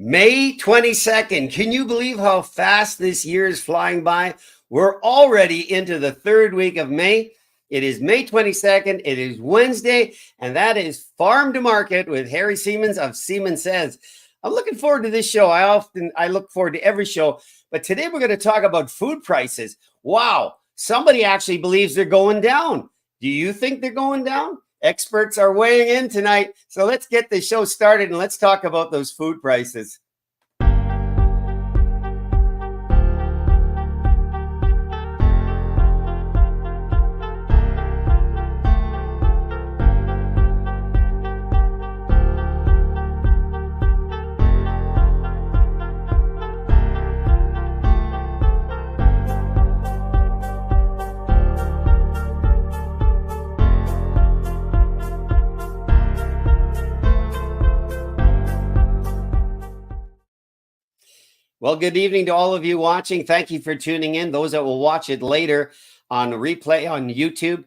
May 22nd. Can you believe how fast this year is flying by? We're already into the third week of May. It is May 22nd. It is Wednesday, and that is Farm to Market with Harry Siemens of Siemens Says. I'm looking forward to this show. I look forward to every show, but today we're going to talk about food prices. Wow, somebody actually believes they're going down. Do you think they're going down? Experts are weighing in tonight. So let's get the show started and let's talk about those food prices. Well, good evening to all of you watching. Thank you for tuning in. Those that will watch it later on replay on YouTube.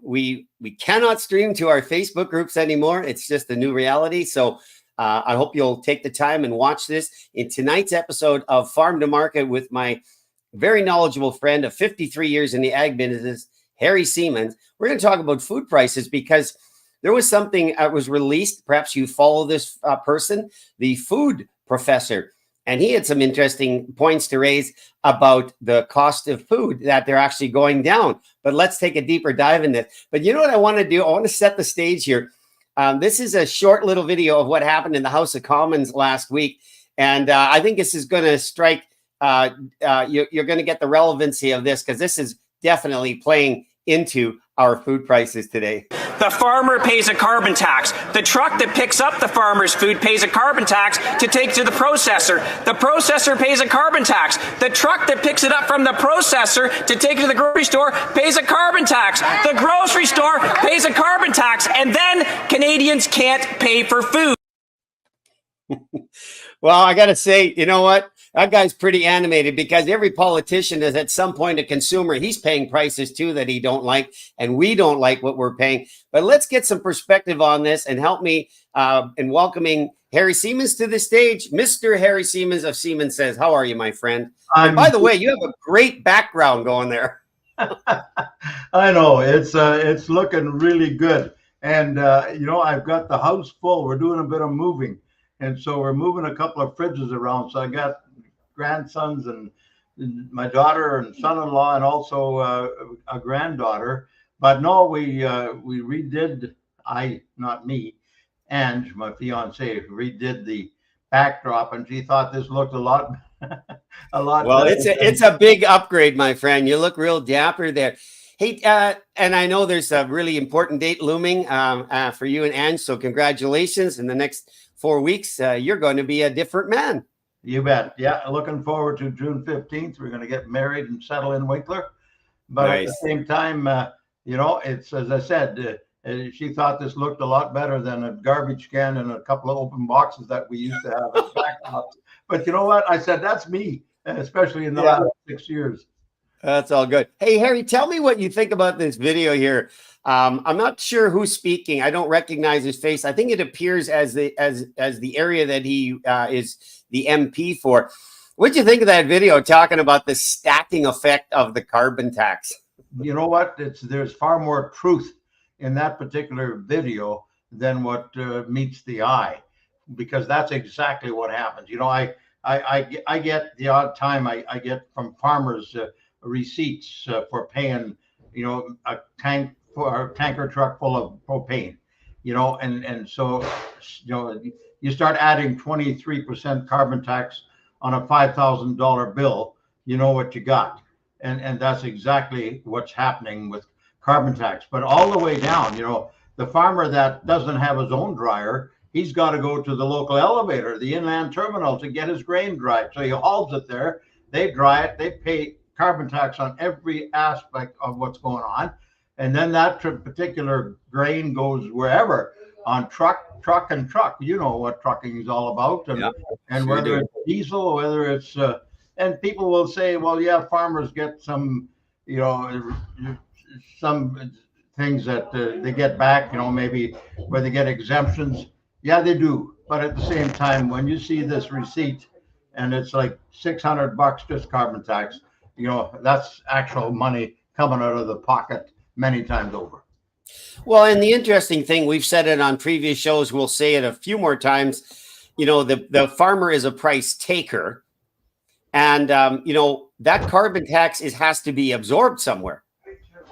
We cannot stream to our Facebook groups anymore. It's just a new reality. So I hope you'll take the time and watch this in tonight's episode of Farm to Market with my very knowledgeable friend of 53 years in the ag business, Harry Siemens. We're going to talk about food prices because there was something that was released. Perhaps you follow this person, the food professor. And he had some interesting points to raise about the cost of food, that they're actually going down. But let's take a deeper dive in this. But you know what I want to do? I want to set the stage here. This is a short little video of what happened in the House of Commons last week. And I think this is going to strike, you're going to get the relevancy of this because this is definitely playing into our food prices today. The farmer pays a carbon tax. The truck that picks up the farmer's food pays a carbon tax to take to the processor. The processor pays a carbon tax. The truck that picks it up from the processor to take it to the grocery store pays a carbon tax. The grocery store pays a carbon tax. And then Canadians can't pay for food. Well, I got to say, you know what? That guy's pretty animated because every politician is at some point a consumer. He's paying prices too that he don't like, and we don't like what we're paying. But let's get some perspective on this and help me in welcoming Harry Siemens to the stage. Mr. Harry Siemens of Siemens Says, how are you, my friend? And by the way, you have a great background going there. I know, it's looking really good. And, I've got the house full. We're doing a bit of moving. And so we're moving a couple of fridges around. So I got grandsons and my daughter and son-in-law and also a granddaughter. But no, we redid, not me, and my fiance redid the backdrop, and she thought this looked a lot well, it's a big upgrade, my friend. You look real dapper there. Hey, and I know there's a really important date looming for you and Ange, so congratulations. In the next 4 weeks, you're going to be a different man. You bet. Yeah, looking forward to June 15th. We're going to get married and settle in Winkler. But nice. At the same time, it's, as I said, she thought this looked a lot better than a garbage can and a couple of open boxes that we used to have as backdrops. But you know what? I said, that's me, especially in the last 6 years. That's all good. Hey, Harry, tell me what you think about this video here. I'm not sure who's speaking. I don't recognize his face. I think it appears as the area that he is the MP for. What'd you think of that video talking about the stacking effect of the carbon tax? You know what? There's far more truth in that particular video than what meets the eye, because that's exactly what happens. You know, I get the odd time I get from farmers receipts for paying, a tanker truck full of propane, and so, you start adding 23% carbon tax on a $5,000 bill, you know what you got. And that's exactly what's happening with carbon tax. But all the way down, the farmer that doesn't have his own dryer, he's got to go to the local elevator, the inland terminal, to get his grain dried. So he hauls it there, they dry it, they pay carbon tax on every aspect of what's going on. And then that particular grain goes wherever, on truck. You know what trucking is all about. And whether it's diesel, whether it's, and people will say, well, yeah, farmers get some, some things that they get back, maybe where they get exemptions. Yeah, they do. But at the same time, when you see this receipt and it's like $600 just carbon tax, that's actual money coming out of the pocket many times over. Well, and the interesting thing, we've said it on previous shows, we'll say it a few more times, the farmer is a price taker. And, that carbon tax has to be absorbed somewhere.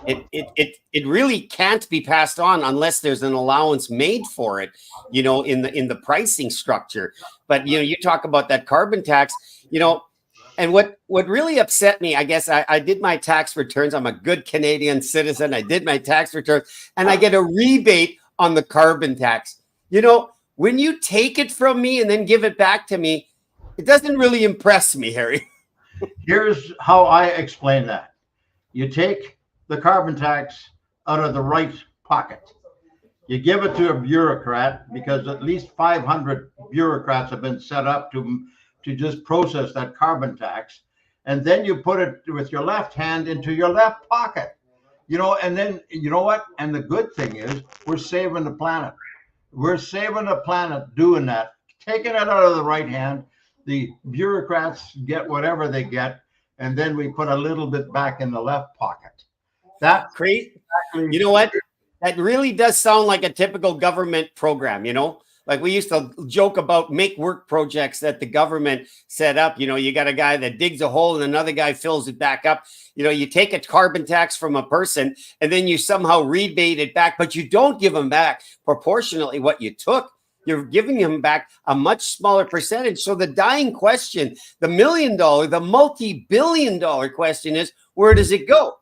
It really can't be passed on unless there's an allowance made for it, in the pricing structure. But, you talk about that carbon tax, and what really upset me, I guess I did my tax returns. I'm a good Canadian citizen. I did my tax returns and I get a rebate on the carbon tax. When you take it from me and then give it back to me, it doesn't really impress me, Harry. Here's how I explain that. You take the carbon tax out of the right pocket. You give it to a bureaucrat, because at least 500 bureaucrats have been set up to just process that carbon tax. And then you put it with your left hand into your left pocket, and then, you know what? And the good thing is we're saving the planet. We're saving the planet doing that, taking it out of the right hand. The bureaucrats get whatever they get, and then we put a little bit back in the left pocket. That's great. You know what? That really does sound like a typical government program, Like we used to joke about make work projects that the government set up. You got a guy that digs a hole and another guy fills it back up. You take a carbon tax from a person and then you somehow rebate it back, but you don't give them back proportionally what you took. You're giving them back a much smaller percentage. So the dying question, the $1 million, the multi-billion-dollar question is, where does it go?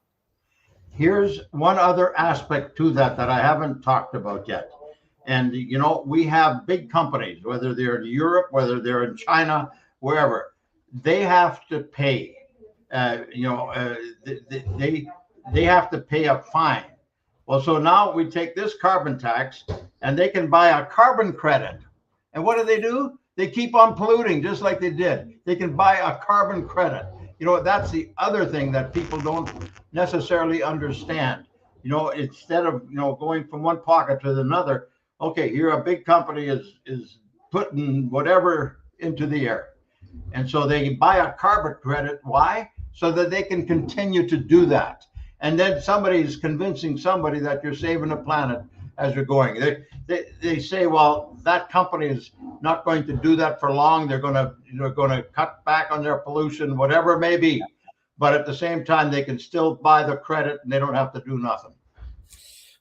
Here's one other aspect to that I haven't talked about yet. And, we have big companies, whether they're in Europe, whether they're in China, wherever, they have to pay, they have to pay a fine. Well, so now we take this carbon tax and they can buy a carbon credit. And what do? They keep on polluting just like they did. They can buy a carbon credit. That's the other thing that people don't necessarily understand. Instead of, going from one pocket to another, okay, here a big company is putting whatever into the air. And so they buy a carbon credit. Why? So that they can continue to do that. And then somebody's convincing somebody that you're saving the planet as you're going. They say, well, that company is not going to do that for long. They're going to cut back on their pollution, whatever it may be. But at the same time, they can still buy the credit and they don't have to do nothing.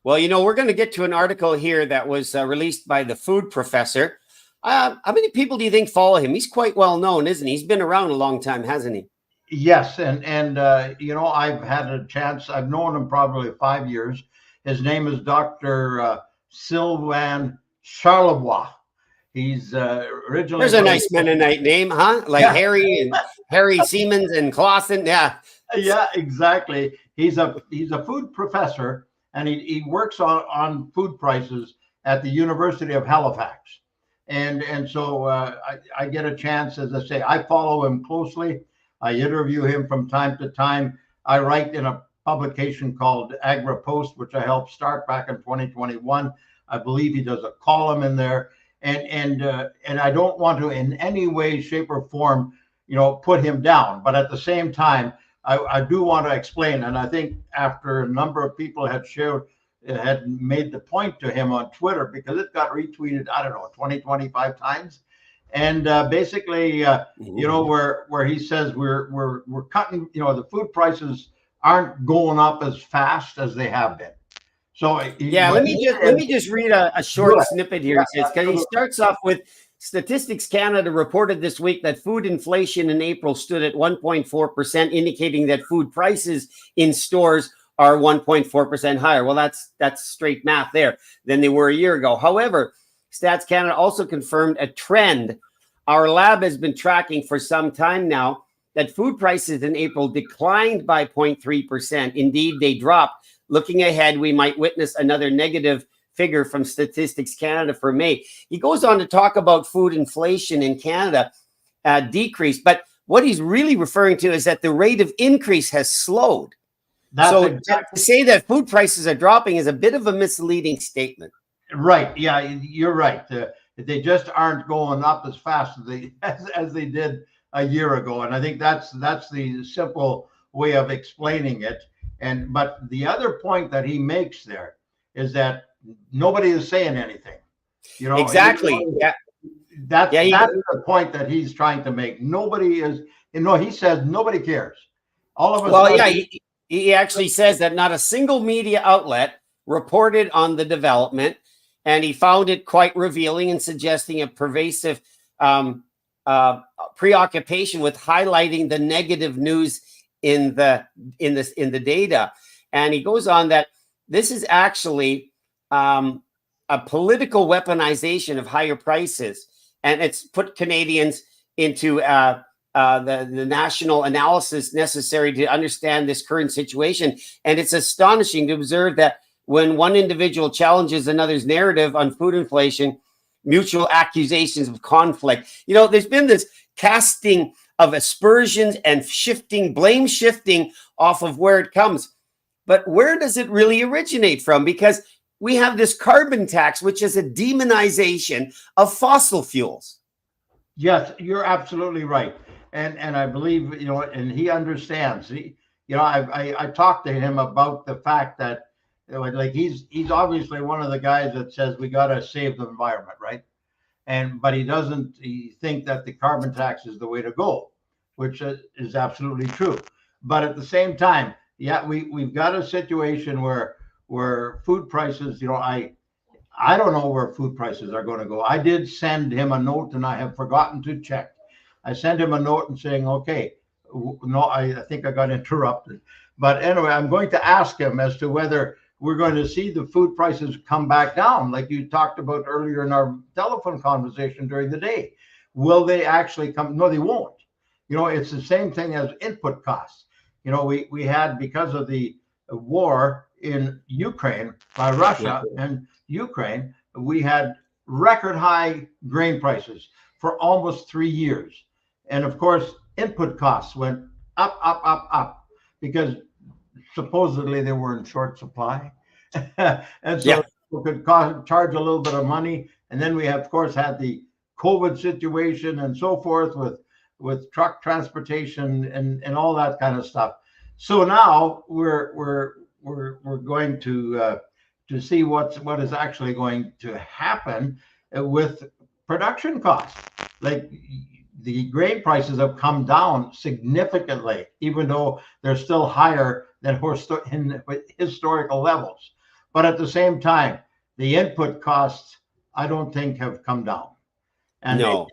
Well, we're going to get to an article here that was released by the food professor. How many people do you think follow him? He's quite well known, isn't he? He's been around a long time, hasn't he? Yes. And I've had a chance. I've known him probably 5 years. His name is Dr. Sylvain Charlevoix. He's originally. There's a nice Mennonite name, huh? Like yeah. Harry Siemens and Clausen. Yeah. Yeah, exactly. He's a food professor, and he works on food prices at the University of Halifax. And so I get a chance, as I say, I follow him closely. I interview him from time to time. I write in a publication called Agra Post, which I helped start back in 2021. I believe he does a column in there, and I don't want to in any way, shape, or form, put him down. But at the same time, I do want to explain. And I think after a number of people had made the point to him on Twitter, because it got retweeted, 20, 25 times. And basically, where he says we're cutting, the food prices aren't going up as fast as they have been. So let me just read a short snippet here, because he starts off with Statistics Canada reported this week that food inflation in April stood at 1.4%, indicating that food prices in stores are 1.4% higher. Well, that's straight math there than they were a year ago. However, Stats Canada also confirmed a trend our lab has been tracking for some time now, that food prices in April declined by 0.3%. Indeed, they dropped. Looking ahead, we might witness another negative figure from Statistics Canada for May. He goes on to talk about food inflation in Canada decreased, but what he's really referring to is that the rate of increase has slowed. To say that food prices are dropping is a bit of a misleading statement. Right. Yeah, you're right. They just aren't going up as fast as they did a year ago. And I think that's the simple way of explaining it. But the other point that he makes there is that nobody is saying anything. Exactly. Yeah. That's the point that he's trying to make. Nobody is, he says nobody cares. All of us. Well, yeah, he actually says that not a single media outlet reported on the development, and he found it quite revealing and suggesting a pervasive preoccupation with highlighting the negative news in the data. And he goes on that this is actually a political weaponization of higher prices, and it's put Canadians into the national analysis necessary to understand this current situation. And it's astonishing to observe that when one individual challenges another's narrative on food inflation, mutual accusations of conflict. There's been this casting of aspersions and blame shifting off of where it comes. But where does it really originate from? Because we have this carbon tax, which is a demonization of fossil fuels. Yes, you're absolutely right. And I believe, and he understands. I talked to him about the fact that, like, he's obviously one of the guys that says we got to save the environment, right? But he think that the carbon tax is the way to go, which is absolutely true. But at the same time, yeah, we've got a situation where food prices, I don't know where food prices are going to go. I did send him a note, and I have forgotten to check. I sent him a note and saying, okay, no, I think I got interrupted. But anyway, I'm going to ask him as to whether we're going to see the food prices come back down, like you talked about earlier in our telephone conversation during the day. Will they actually come? No, they won't. It's the same thing as input costs. We had, because of the war in Ukraine by Russia and Ukraine, we had record high grain prices for almost 3 years. And of course, input costs went up, because supposedly they were in short supply. And so people could charge a little bit of money. And then we have, of course, had the COVID situation and so forth with truck transportation and all that kind of stuff. So now we're going to see what is actually going to happen with production costs. Like, the grain prices have come down significantly, even though they're still higher than historical levels. But at the same time, the input costs, I don't think, have come down. And they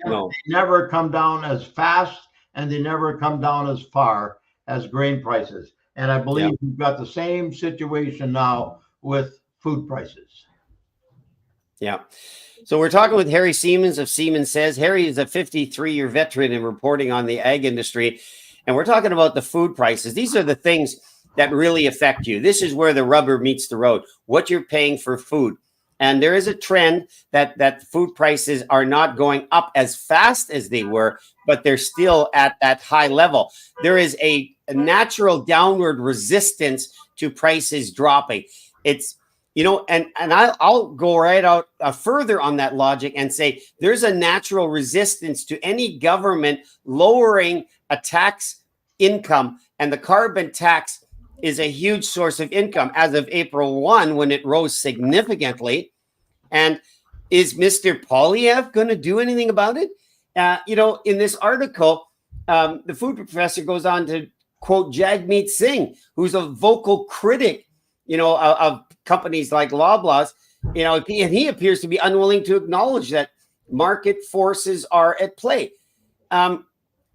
never come down as fast, and they never come down as far as grain prices. And I believe we've got the same situation now with food prices. Yeah. So we're talking with Harry Siemens of Siemens Says. Harry is a 53-year veteran in reporting on the ag industry. And we're talking about the food prices. These are the things that really affect you. This is where the rubber meets the road, what you're paying for food. And there is a trend that food prices are not going up as fast as they were, but they're still at that high level. There is a natural downward resistance to prices dropping. It's, and I'll go right out further on that logic and say there's a natural resistance to any government lowering a tax income, and the carbon tax is a huge source of income as of April 1, when it rose significantly. And is Mr. Polyev going to do anything about it? In this article, the food professor goes on to quote Jagmeet Singh, who's a vocal critic, of companies like Loblaws, and he appears to be unwilling to acknowledge that market forces are at play.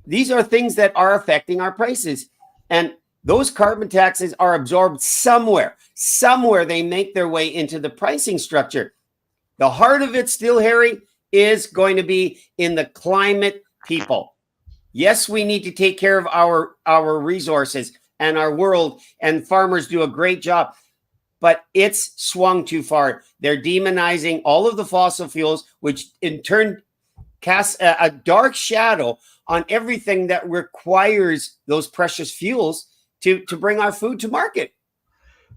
These are things that are affecting our prices. And those carbon taxes are absorbed somewhere. Somewhere they make their way into the pricing structure. The heart of it still, Harry, is going to be in the climate people. Yes, we need to take care of our resources and our world, and farmers do a great job, but it's swung too far. They're demonizing all of the fossil fuels, which in turn casts a dark shadow on everything that requires those precious fuels to bring our food to market.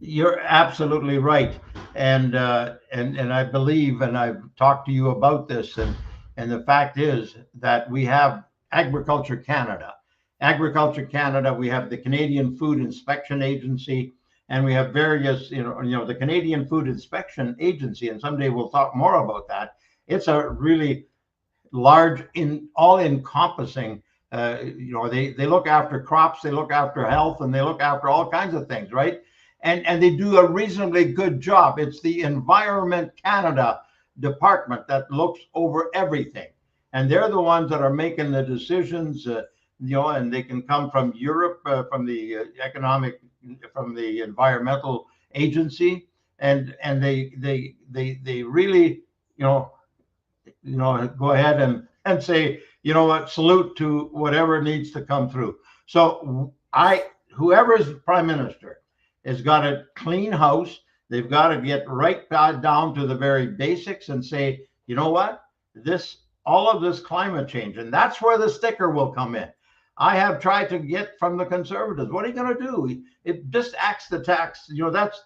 You're absolutely right, and I believe, and I've talked to you about this, and the fact is that we have Agriculture Canada. Agriculture Canada, we have the Canadian Food Inspection Agency, and we have various, the Canadian Food Inspection Agency, and someday we'll talk more about that. It's a really large, all encompassing. They look after crops, they look after health, and they look after all kinds of things, right? And they do a reasonably good job. It's the Environment Canada department that looks over everything, and they're the ones that are making the decisions. And they can come from Europe, from the environmental agency, and they really go ahead and say, you know what, salute to whatever needs to come through. So whoever is prime minister has got to clean house. They've got to get right down to the very basics and say, you know what, all of this climate change, and that's where the sticker will come in. I have tried to get from the Conservatives, what are you going to do? It just acts the tax. That's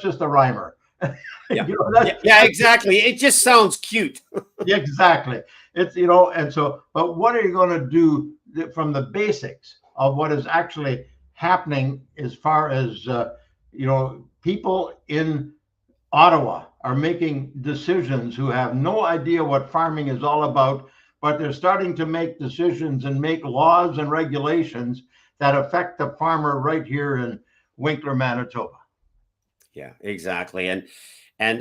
just a rhymer. Yeah. Yeah, exactly. It just sounds cute. Exactly. It's, and so, but what are you going to do from the basics of what is actually happening as far as, people in Ottawa are making decisions who have no idea what farming is all about, but they're starting to make decisions and make laws and regulations that affect the farmer right here in Winkler, Manitoba. Yeah, exactly. And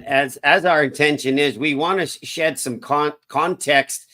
as our intention is, we want to shed some context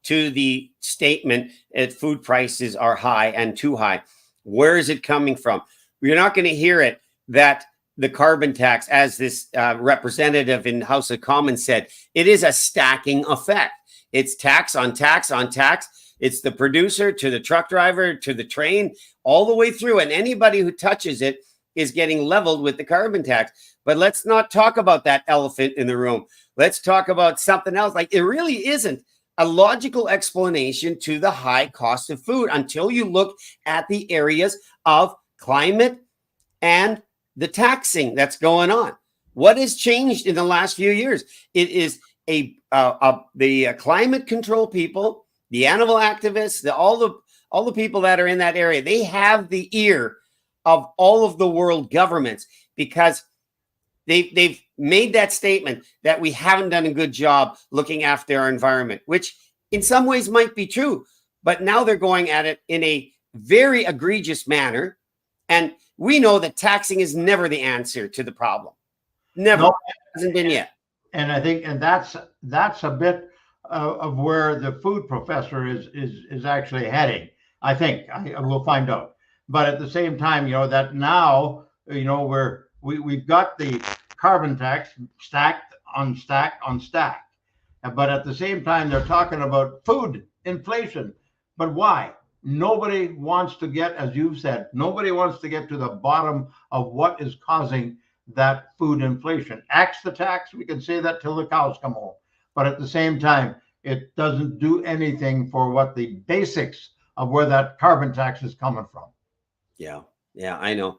to the statement that food prices are high and too high. Where is it coming from? You're not going to hear it that the carbon tax, as this representative in House of Commons said, it is a stacking effect. It's tax on tax on tax. It's the producer to the truck driver to the train, all the way through. And anybody who touches it is getting leveled with the carbon tax. But let's not talk about that elephant in the room. Let's talk about something else. Like, it really isn't a logical explanation to the high cost of food until you look at the areas of climate and the taxing that's going on. What has changed in the last few years? It is the climate control people, the animal activists, all the people that are in that area. They have the ear of all of the world governments, because they've made that statement that we haven't done a good job looking after our environment, which in some ways might be true, but now they're going at it in a very egregious manner. And we know that taxing is never the answer to the problem. Never. No, hasn't been yet. And I think, and that's a bit of where the food professor is actually heading. I think I will find out. But at the same time, that now, we've got the carbon tax stacked on stack on stack. But at the same time, they're talking about food inflation. But why? Nobody wants to get, as you've said, nobody wants to get to the bottom of what is causing that food inflation. Axe the tax, we can say that till the cows come home. But at the same time, it doesn't do anything for what the basics of where that carbon tax is coming from. Yeah, I know.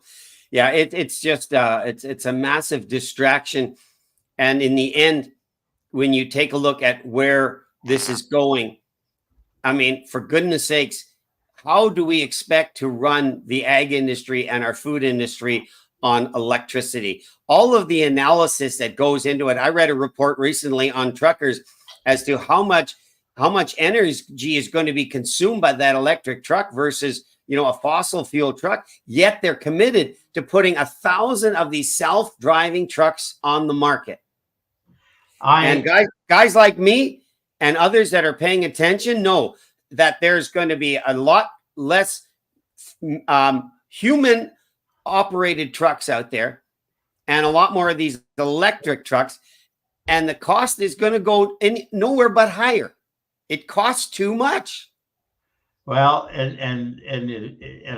Yeah, it's just it's a massive distraction. And in the end, when you take a look at where this is going, I mean, for goodness sakes, how do we expect to run the ag industry and our food industry on electricity? All of the analysis that goes into it. I read a report recently on truckers as to how much energy is going to be consumed by that electric truck versus a fossil fuel truck. Yet they're committed to putting 1,000 of these self-driving trucks on the market. And guys like me and others that are paying attention know that there's going to be a lot less human operated trucks out there and a lot more of these electric trucks, and the cost is going to go nowhere but higher. It costs too much. Well, and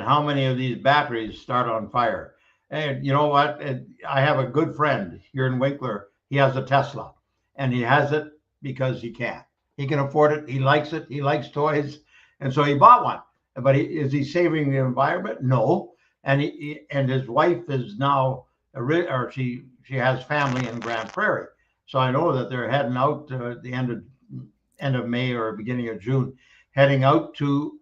how many of these batteries start on fire? And you know what? I have a good friend here in Winkler. He has a Tesla, and he has it because he can. He can afford it. He likes it. He likes toys, and so he bought one. But is he saving the environment? No. And his wife is now or she has family in Grand Prairie. So I know that they're heading out the end of May or beginning of June, heading out to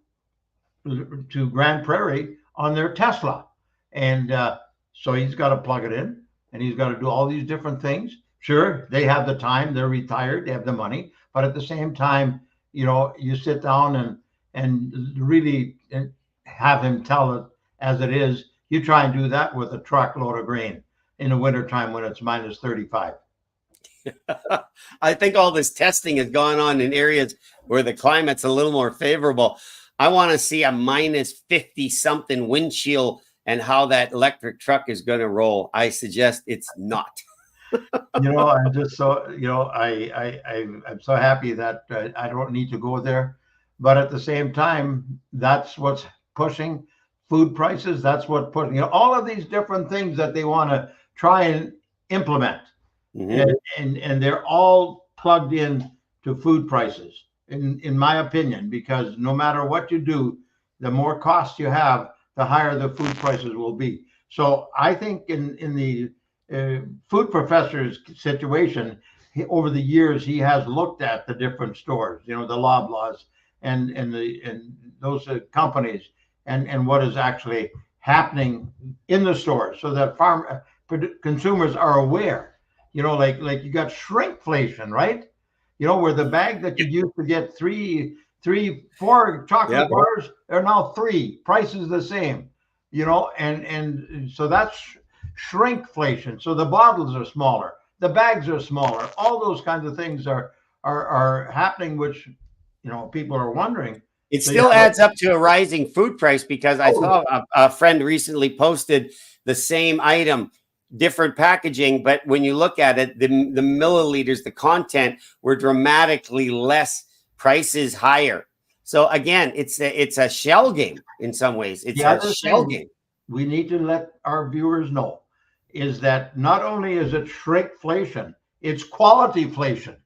Grand Prairie on their Tesla. And so he's got to plug it in, and he's got to do all these different things. Sure, they have the time, they're retired, they have the money, but at the same time, you sit down and really have him tell it as it is. You try and do that with a truckload of grain in the wintertime when it's minus 35. I think all this testing has gone on in areas where the climate's a little more favorable. I want to see a minus 50 something wind chill and how that electric truck is going to roll. I suggest it's not. I'm just so, I'm so happy that I don't need to go there. But at the same time, that's what's pushing food prices. That's what putting, all of these different things that they want to try and implement. Mm-hmm. And they're all plugged in to food prices, in my opinion, because no matter what you do, the more costs you have, the higher the food prices will be. So I think in the food professor's situation, over the years, he has looked at the different stores, the Loblaws and those companies, and what is actually happening in the stores, so that consumers are aware. Like you got shrinkflation, right? Where the bag that you used to get four chocolate bars are now 3. Price is the same, and so that's shrinkflation. So the bottles are smaller, the bags are smaller. All those kinds of things are happening, which people are wondering. It still adds up to a rising food price, because I saw a friend recently posted the same item, different packaging, but when you look at it, the milliliters, the content were dramatically less, prices higher. So again, it's a shell game in some ways. It's a shell game. We need to let our viewers know is that not only is it shrinkflation, it's qualityflation.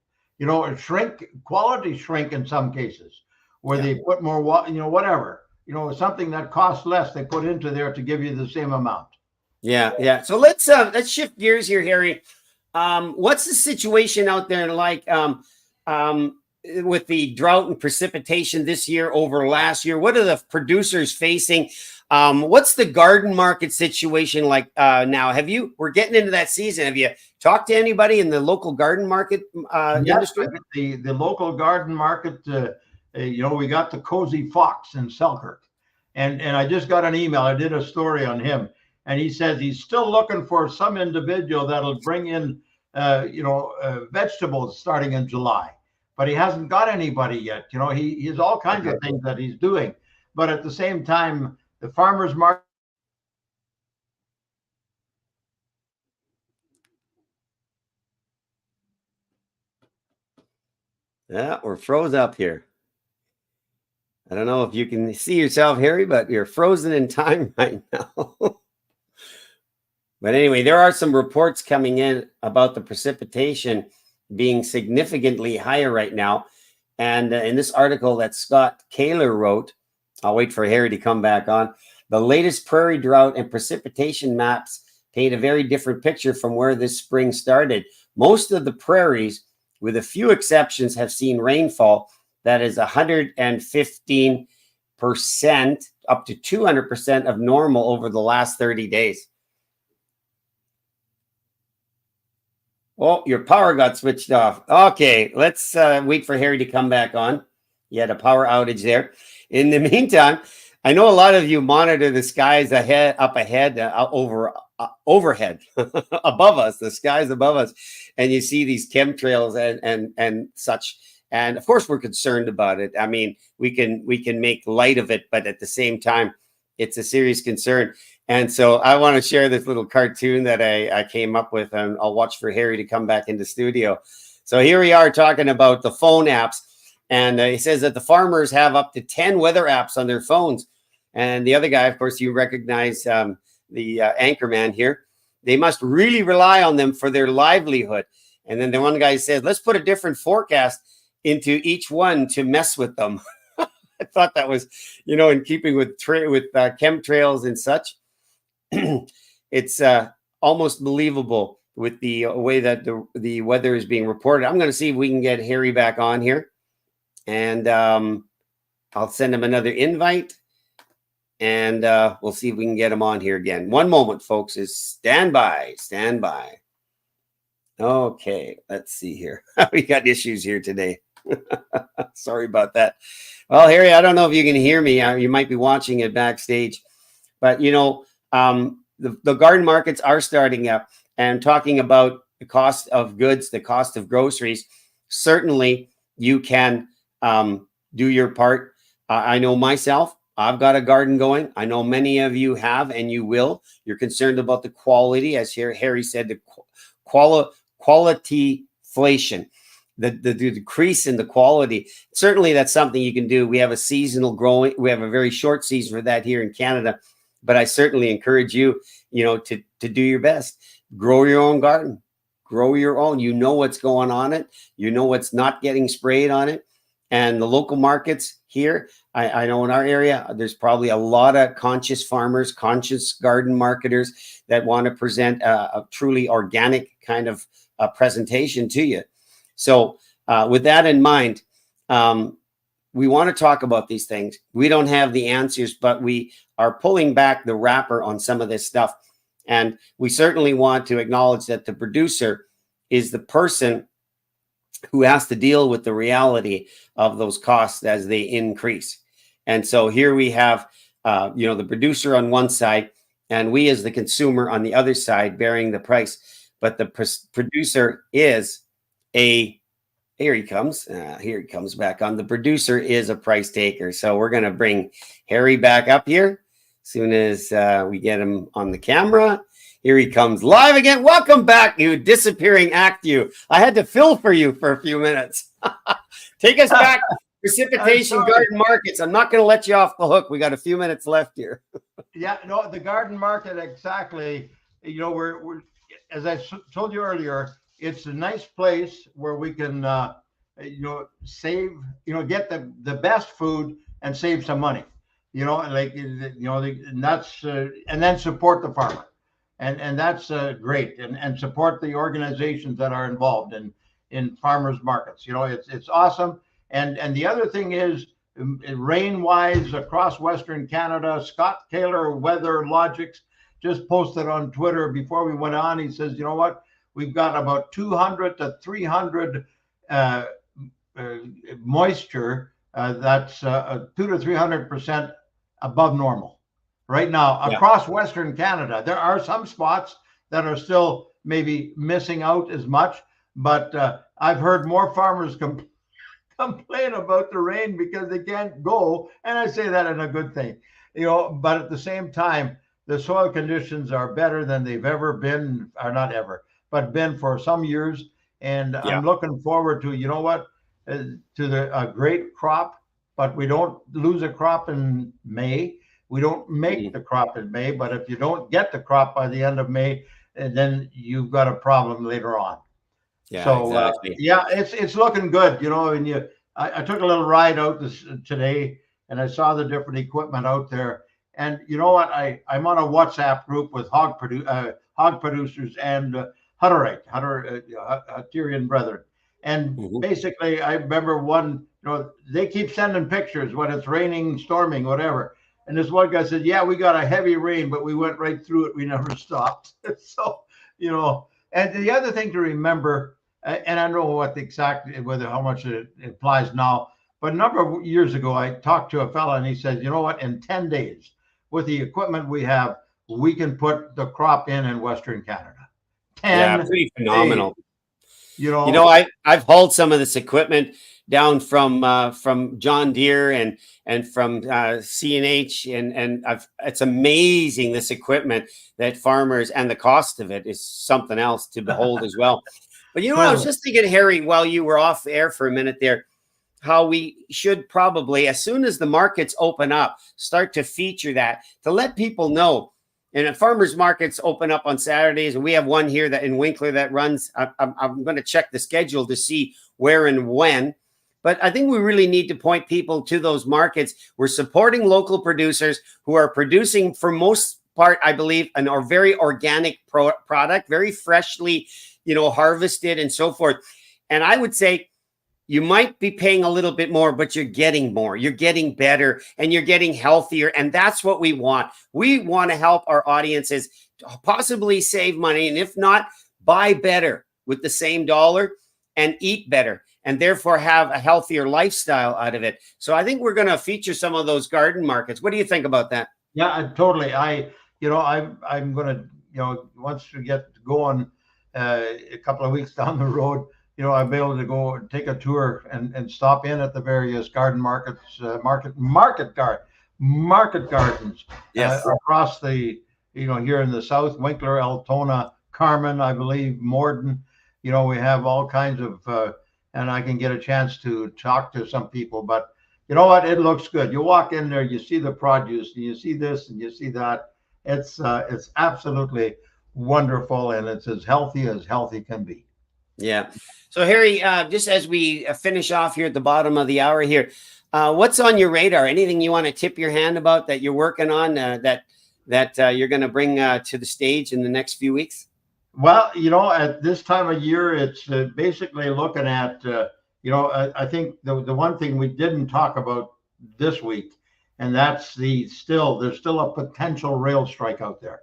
Quality shrink in some cases, where they put more, whatever, something that costs less, they put into there to give you the same amount. Yeah. So let's shift gears here, Harry. What's the situation out there like with the drought and precipitation this year over last year? What are the producers facing? What's the garden market situation like now? We're getting into that season. Have you talked to anybody in the local garden market industry? The local garden market, we got the Cozy Fox in Selkirk, and I just got an email. I did a story on him, and he says he's still looking for some individual that'll bring in, vegetables starting in July, but he hasn't got anybody yet. He has all kinds of things that he's doing, but at the same time, the farmers market. Yeah, we're froze up here. I don't know if you can see yourself, Harry, but you're frozen in time right now. But anyway, there are some reports coming in about the precipitation being significantly higher right now. And in this article that Scott Kaler wrote, I'll wait for Harry to come back on. The latest prairie drought and precipitation maps paint a very different picture from where this spring started. Most of the prairies, with a few exceptions, have seen rainfall that is 115% up to 200% of normal over the last 30 days. Oh, your power got switched off. Okay, let's wait for Harry to come back on. You had a power outage there. In the meantime, I know a lot of you monitor the skies overhead, above us, the skies above us, and you see these chemtrails and such. And of course, we're concerned about it. I mean, we can make light of it, but at the same time, it's a serious concern. And so I want to share this little cartoon that I came up with, and I'll watch for Harry to come back into studio. So here we are talking about the phone apps. And he says that the farmers have up to 10 weather apps on their phones. And the other guy, of course, you recognize the anchor man here. They must really rely on them for their livelihood. And then the one guy says, let's put a different forecast into each one to mess with them. I thought that was, in keeping with chemtrails and such. It's almost believable with the way that the weather is being reported. I'm going to see if we can get Harry back on here, and I'll send him another invite, and we'll see if we can get him on here again. One moment, folks. Is stand by. Okay, let's see here. We got issues here today. Sorry about that. Well, Harry, I don't know if you can hear me. You might be watching it backstage, but the garden markets are starting up, and talking about the cost of goods, the cost of groceries. Certainly, you can do your part. I know myself. I've got a garden going. I know many of you have, and you will. You're concerned about the quality, as Harry said, the quality inflation, the decrease in the quality. Certainly, that's something you can do. We have a seasonal growing. We have a very short season for that here in Canada, but I certainly encourage you, to do your best. Grow your own garden. Grow your own. You know what's going on it. You know what's not getting sprayed on it. And the local markets here, I know in our area, there's probably a lot of conscious farmers, conscious garden marketers that want to present a truly organic kind of presentation to you. So with that in mind, we want to talk about these things. We don't have the answers, but we are pulling back the wrapper on some of this stuff. And we certainly want to acknowledge that the producer is the person who has to deal with the reality of those costs as they increase. And so here we have, the producer on one side, and we as the consumer on the other side bearing the price. But the producer is here he comes back on. The producer is a price taker. So we're going to bring Harry back up here as soon as we get him on the camera. Here he comes live again. Welcome back, you disappearing act. I had to fill for you for a few minutes. Take us back. Precipitation garden markets. I'm not going to let you off the hook. We got a few minutes left here. Yeah, no, the garden market, exactly. We're as I told you earlier, it's a nice place where we can, save, get the best food and save some money, and that's, and then support the farmer. And that's great. And support the organizations that are involved in farmers markets. It's awesome. And the other thing is, rain-wise across Western Canada, Scott Taylor, Weather Logics, just posted on Twitter before we went on. He says, you know what? We've got about 200 to 300 moisture. That's 200 to 300% above normal right now across Western Canada. There are some spots that are still maybe missing out as much, but I've heard more farmers complain about the rain because they can't go. And I say that in a good thing, but at the same time, the soil conditions are better than they've ever been, or not ever, but been for some years. And I'm looking forward to, to a great crop, but we don't lose a crop in May. We don't make the crop in May, but if you don't get the crop by the end of May, then you've got a problem later on. Yeah, so exactly. It's looking good, and I took a little ride out today, and I saw the different equipment out there. And you know what? I'm on a WhatsApp group with hog producers and Hutterian brethren. And basically, I remember one, they keep sending pictures when it's raining, storming, whatever. And this one guy said, yeah, we got a heavy rain, but we went right through it. We never stopped. So, and the other thing to remember, and I don't know how much it applies now, but a number of years ago, I talked to a fella and he said, you know what, in 10 days, with the equipment we have, we can put the crop in Western Canada. Pretty phenomenal. Days. I've hauled some of this equipment down from John Deere and from C&H, and it's amazing, this equipment that farmers, and the cost of it is something else to behold as well. But what, I was just thinking, Harry, while you were off air for a minute there, how we should probably, as soon as the markets open up, start to feature that, to let people know. And if farmers markets open up on Saturdays, and we have one here that in Winkler that runs, I'm going to check the schedule to see where and when. But I think we really need to point people to those markets. We're supporting local producers who are producing, for most part, I believe, an or very organic product, very freshly, harvested and so forth. And I would say you might be paying a little bit more, but you're getting more, you're getting better, and you're getting healthier. And that's what we want. We want to help our audiences possibly save money. And if not, buy better with the same dollar and eat better, and therefore have a healthier lifestyle out of it. So I think we're going to feature some of those garden markets. What do you think about that? Yeah, totally. I'm going to, once we get going a couple of weeks down the road, I'll be able to go and take a tour and stop in at the various garden markets, market gardens Yes. Across the, here in the south, Winkler, Altona, Carmen, I believe, Morden. We have all kinds of, and I can get a chance to talk to some people. But you know what? It looks good. You walk in there, you see the produce, and you see this, and you see that. It's absolutely wonderful, and it's as healthy can be. Yeah. So Harry, just as we finish off here at the bottom of the hour here, what's on your radar? Anything you want to tip your hand about that you're working on that you're going to bring to the stage in the next few weeks? Well, at this time of year, it's basically looking at, I think the one thing we didn't talk about this week, and that's there's still a potential rail strike out there.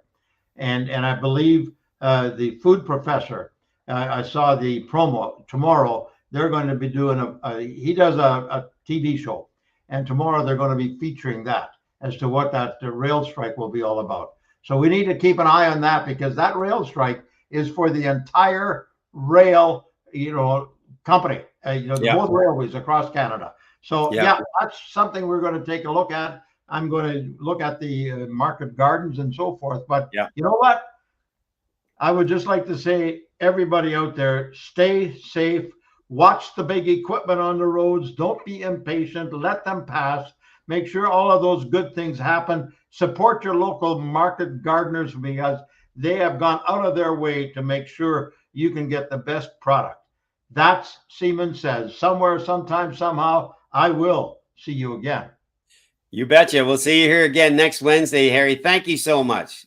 And I believe the food professor, I saw the promo tomorrow. They're going to be doing he does a TV show, and tomorrow they're going to be featuring that as to what that rail strike will be all about. So we need to keep an eye on that, because that rail strike is for the entire rail, company, both railways across Canada. So yeah, that's something we're going to take a look at. I'm going to look at the market gardens and so forth. But you know what? I would just like to say, everybody out there, stay safe. Watch the big equipment on the roads. Don't be impatient. Let them pass. Make sure all of those good things happen. Support your local market gardeners, because they have gone out of their way to make sure you can get the best product. That's Siemens Says. Somewhere, sometime, somehow, I will see you again. You betcha. We'll see you here again next Wednesday, Harry. Thank you so much.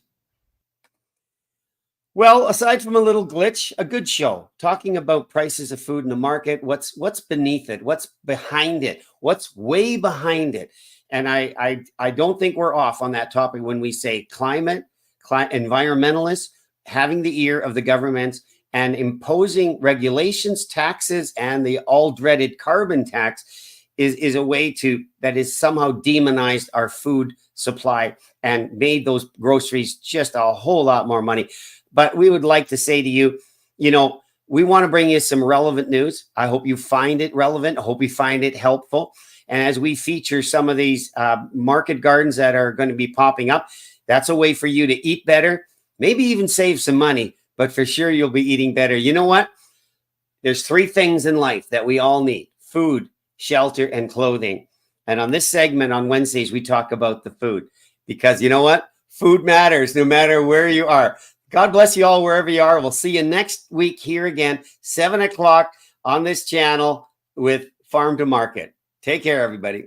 Well, aside from a little glitch, a good show talking about prices of food in the market, what's beneath it, what's behind it, what's way behind it. And I don't think we're off on that topic when we say environmentalists having the ear of the government and imposing regulations, taxes, and the all dreaded carbon tax is a way that is somehow demonized our food supply and made those groceries just a whole lot more money. But we would like to say to you, we want to bring you some relevant news. I hope you find it relevant. I hope you find it helpful. And as we feature some of these market gardens that are going to be popping up, that's a way for you to eat better, maybe even save some money, but for sure you'll be eating better. You know what? There's 3 things in life that we all need: food, shelter, and clothing. And on this segment on Wednesdays, we talk about the food, because you know what? Food matters no matter where you are. God bless you all wherever you are. We'll see you next week here again, 7 o'clock on this channel with Farm to Market. Take care, everybody.